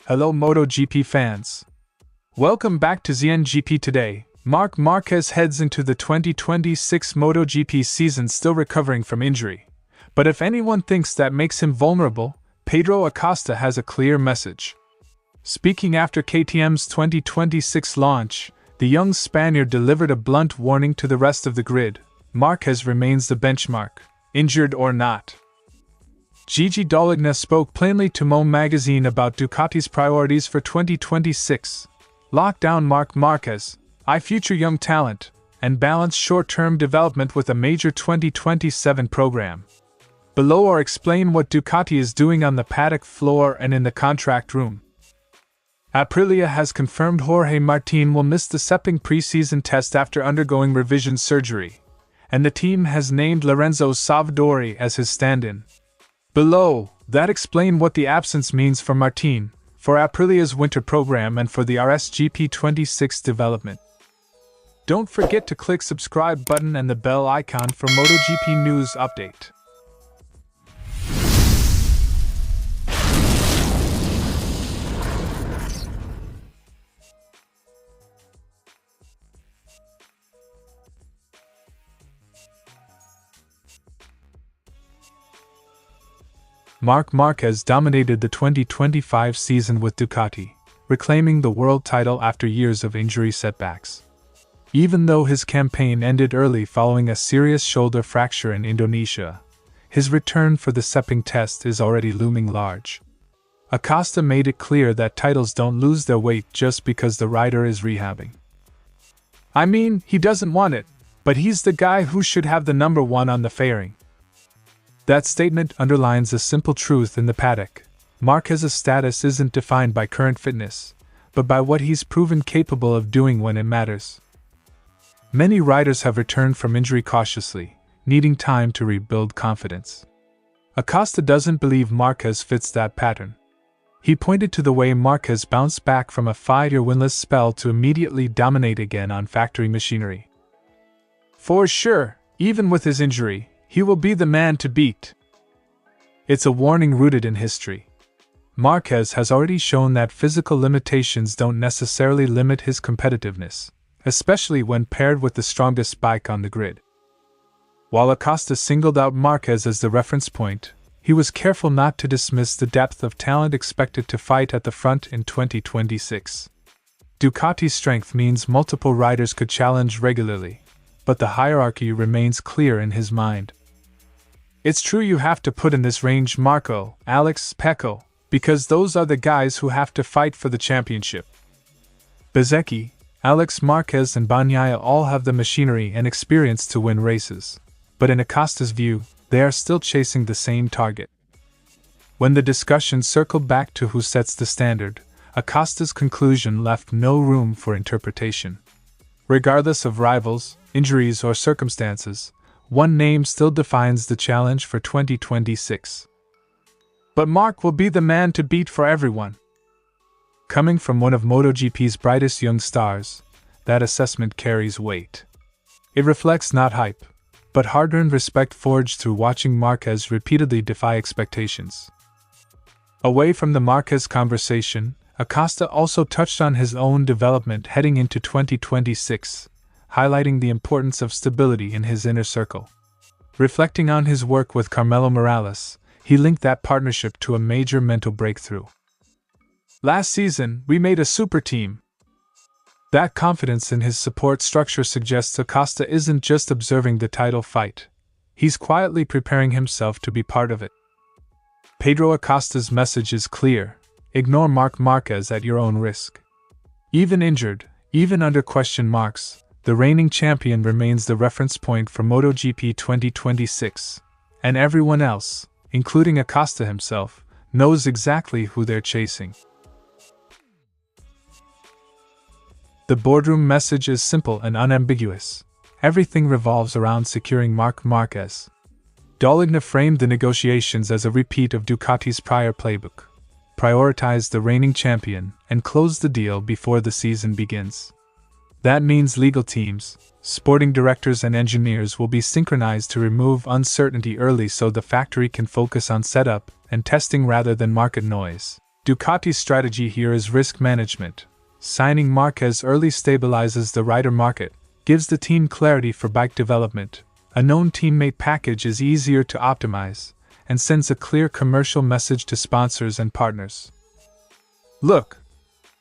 Hello MotoGP fans. Welcome back to ZNGP Today. Marc Márquez heads into the 2026 MotoGP season still recovering from injury. But if anyone thinks that makes him vulnerable, Pedro Acosta has a clear message. Speaking after KTM's 2026 launch, the young Spaniard delivered a blunt warning to the rest of the grid. Márquez remains the benchmark, injured or not. Gigi Dall'Igna spoke plainly to Mow Magazine about Ducati's priorities for 2026. Lock down Marc Márquez, eye future young talent, and balance short-term development with a major 2027 program. Below or explain what Ducati is doing on the paddock floor and in the contract room. Aprilia has confirmed Jorge Martín will miss the Sepang preseason test after undergoing revision surgery, and the team has named Lorenzo Savadori as his stand-in. Below, that explain what the absence means for Martín, for Aprilia's winter program and for the RSGP 26 development. Don't forget to click subscribe button and the bell icon for MotoGP news update. Marc Márquez dominated the 2025 season with Ducati, reclaiming the world title after years of injury setbacks. Even though his campaign ended early following a serious shoulder fracture in Indonesia, his return for the Sepang test is already looming large. Acosta made it clear that titles don't lose their weight just because the rider is rehabbing. I mean, he doesn't want it, but he's the guy who should have the number one on the fairing. That statement underlines a simple truth in the paddock. Márquez's status isn't defined by current fitness, but by what he's proven capable of doing when it matters. Many riders have returned from injury cautiously, needing time to rebuild confidence. Acosta doesn't believe Márquez fits that pattern. He pointed to the way Márquez bounced back from a 5-year winless spell to immediately dominate again on factory machinery. For sure, even with his injury, he will be the man to beat. It's a warning rooted in history. Márquez has already shown that physical limitations don't necessarily limit his competitiveness, especially when paired with the strongest bike on the grid. While Acosta singled out Márquez as the reference point, he was careful not to dismiss the depth of talent expected to fight at the front in 2026. Ducati's strength means multiple riders could challenge regularly, but the hierarchy remains clear in his mind. It's true you have to put in this range Marco, Alex, Pecco, because those are the guys who have to fight for the championship. Bezzecchi, Alex Márquez and Bagnaia all have the machinery and experience to win races, but in Acosta's view, they are still chasing the same target. When the discussion circled back to who sets the standard, Acosta's conclusion left no room for interpretation. Regardless of rivals, injuries or circumstances, one name still defines the challenge for 2026. But Marc will be the man to beat for everyone. Coming from one of MotoGP's brightest young stars, that assessment carries weight. It reflects not hype, but hard-earned respect forged through watching Márquez repeatedly defy expectations. Away from the Márquez conversation, Acosta also touched on his own development heading into 2026, highlighting the importance of stability in his inner circle. Reflecting on his work with Carmelo Morales, he linked that partnership to a major mental breakthrough. Last season, we made a super team. That confidence in his support structure suggests Acosta isn't just observing the title fight. He's quietly preparing himself to be part of it. Pedro Acosta's message is clear: ignore Marc Márquez at your own risk. Even injured, even under question marks, the reigning champion remains the reference point for MotoGP 2026, and everyone else, including Acosta himself, knows exactly who they're chasing. The boardroom message is simple and unambiguous. Everything revolves around securing Marc Márquez. Dall'Igna framed the negotiations as a repeat of Ducati's prior playbook: prioritize the reigning champion and close the deal before the season begins. That means legal teams, sporting directors and engineers will be synchronized to remove uncertainty early so the factory can focus on setup and testing rather than market noise. Ducati's strategy here is risk management. Signing Márquez early stabilizes the rider market, gives the team clarity for bike development, a known teammate package is easier to optimize, and sends a clear commercial message to sponsors and partners. Look,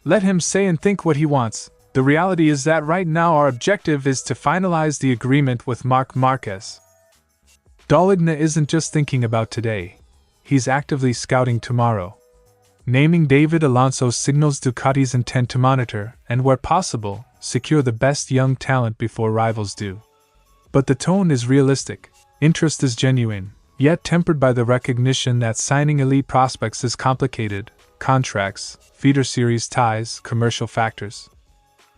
let him say and think what he wants. The reality is that right now our objective is to finalize the agreement with Marc Márquez. Dall'Igna isn't just thinking about today, he's actively scouting tomorrow. Naming David Alonso signals Ducati's intent to monitor, and where possible, secure the best young talent before rivals do. But the tone is realistic, interest is genuine, yet tempered by the recognition that signing elite prospects is complicated: contracts, feeder series ties, commercial factors.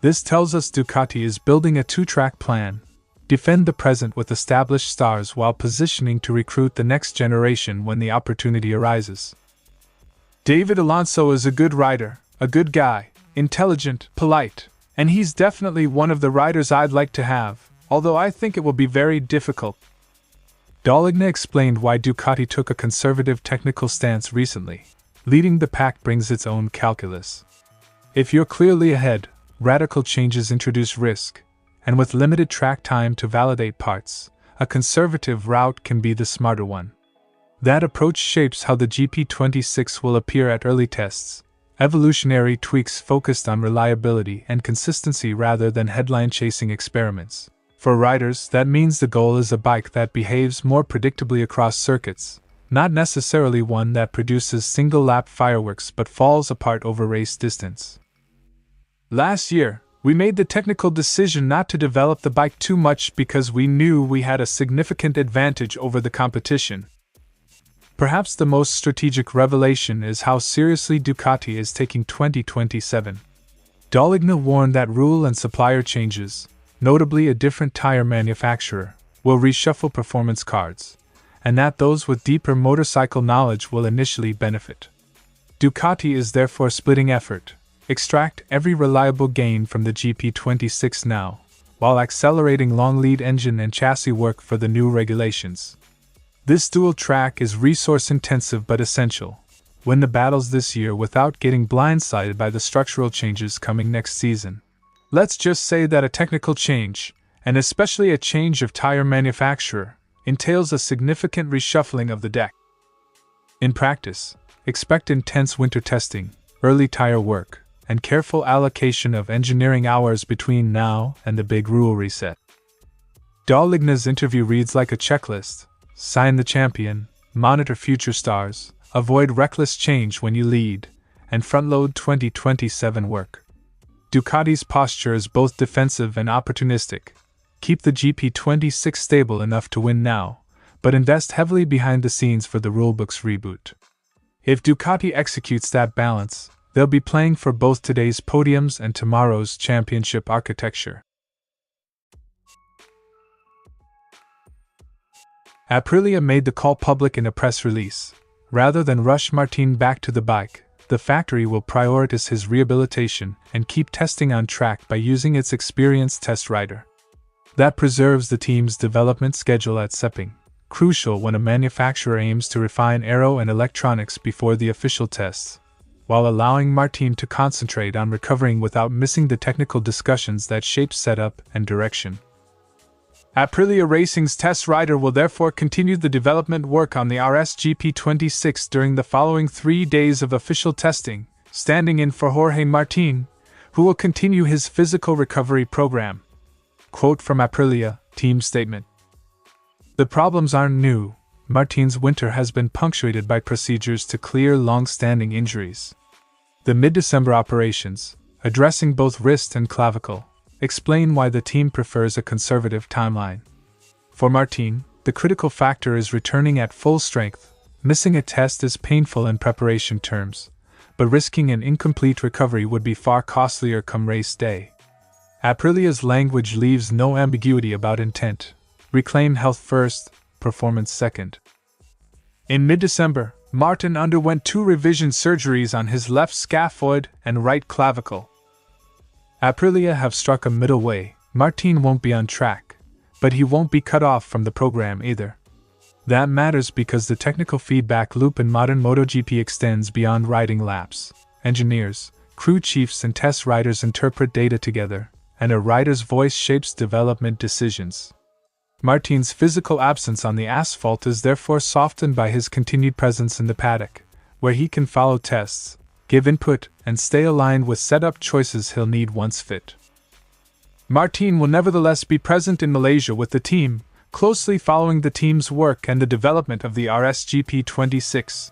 This tells us Ducati is building a two-track plan: defend the present with established stars while positioning to recruit the next generation when the opportunity arises. David Alonso is a good rider, a good guy, intelligent, polite, and he's definitely one of the riders I'd like to have, although I think it will be very difficult. Dall'Igna explained why Ducati took a conservative technical stance recently. Leading the pack brings its own calculus. If you're clearly ahead, radical changes introduce risk, and with limited track time to validate parts, a conservative route can be the smarter one. That approach shapes how the GP26 will appear at early tests: evolutionary tweaks focused on reliability and consistency rather than headline-chasing experiments. For riders, that means the goal is a bike that behaves more predictably across circuits, not necessarily one that produces single-lap fireworks but falls apart over race distance. Last year, we made the technical decision not to develop the bike too much because we knew we had a significant advantage over the competition. Perhaps the most strategic revelation is how seriously Ducati is taking 2027. Dall'Igna warned that rule and supplier changes, notably a different tire manufacturer, will reshuffle performance cards, and that those with deeper motorcycle knowledge will initially benefit. Ducati is therefore splitting effort: extract every reliable gain from the GP26 now, while accelerating long lead engine and chassis work for the new regulations. This dual track is resource-intensive but essential. Win the battles this year without getting blindsided by the structural changes coming next season. Let's just say that a technical change, and especially a change of tire manufacturer, entails a significant reshuffling of the deck. In practice, expect intense winter testing, early tire work, and careful allocation of engineering hours between now and the big rule reset. Dall'Igna's interview reads like a checklist: sign the champion, monitor future stars, avoid reckless change when you lead, and front-load 2027 work. Ducati's posture is both defensive and opportunistic. Keep the GP26 stable enough to win now, but invest heavily behind the scenes for the rulebook's reboot. If Ducati executes that balance, they'll be playing for both today's podiums and tomorrow's championship architecture. Aprilia made the call public in a press release. Rather than rush Martín back to the bike, the factory will prioritize his rehabilitation and keep testing on track by using its experienced test rider. That preserves the team's development schedule at Sepang, crucial when a manufacturer aims to refine aero and electronics before the official tests, while allowing Martín to concentrate on recovering without missing the technical discussions that shape setup and direction. Aprilia Racing's test rider will therefore continue the development work on the RSGP26 during the following 3 days of official testing, standing in for Jorge Martín, who will continue his physical recovery program. Quote from Aprilia, team statement. The problems aren't new. Martín's winter has been punctuated by procedures to clear long-standing injuries. The mid-December operations, addressing both wrist and clavicle, explain why the team prefers a conservative timeline. For Martín, the critical factor is returning at full strength. Missing a test is painful in preparation terms, but risking an incomplete recovery would be far costlier come race day. Aprilia's language leaves no ambiguity about intent: reclaim health first, performance second. In mid-December, Martín underwent 2 revision surgeries on his left scaphoid and right clavicle. Aprilia have struck a middle way. Martín won't be on track, but he won't be cut off from the program either. That matters because the technical feedback loop in modern MotoGP extends beyond riding laps. Engineers, crew chiefs and test riders interpret data together, and a rider's voice shapes development decisions. Martin's physical absence on the asphalt is therefore softened by his continued presence in the paddock, where he can follow tests, give input, and stay aligned with setup choices he'll need once fit. Martin will nevertheless be present in Malaysia with the team, closely following the team's work and the development of the RSGP 26.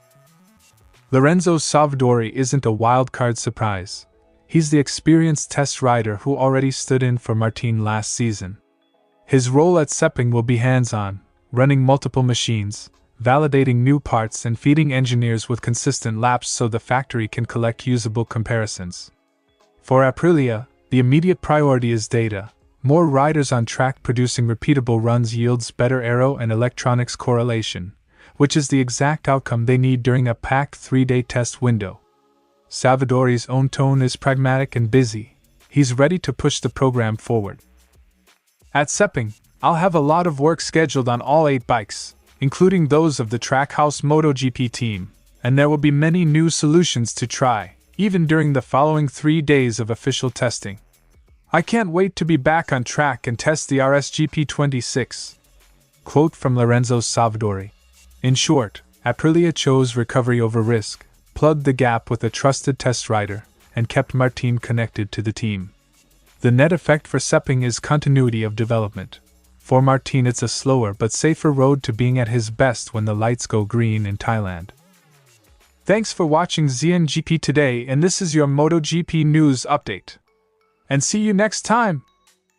Lorenzo Savadori isn't a wildcard surprise. He's the experienced test rider who already stood in for Martin last season. His role at Sepang will be hands-on, running multiple machines, validating new parts and feeding engineers with consistent laps so the factory can collect usable comparisons. For Aprilia, the immediate priority is data. More riders on track producing repeatable runs yields better aero and electronics correlation, which is the exact outcome they need during a packed 3-day test window. Savadori's own tone is pragmatic and busy. He's ready to push the program forward. At Sepang, I'll have a lot of work scheduled on all 8 bikes, including those of the Trackhouse MotoGP team, and there will be many new solutions to try, even during the following 3 days of official testing. I can't wait to be back on track and test the RSGP 26. Quote from Lorenzo Savadori. In short, Aprilia chose recovery over risk, plugged the gap with a trusted test rider, and kept Martin connected to the team. The net effect for Sepang is continuity of development. For Martin, it's a slower but safer road to being at his best when the lights go green in Thailand. Thanks for watching ZNGP Today, and this is your MotoGP news update. And see you next time!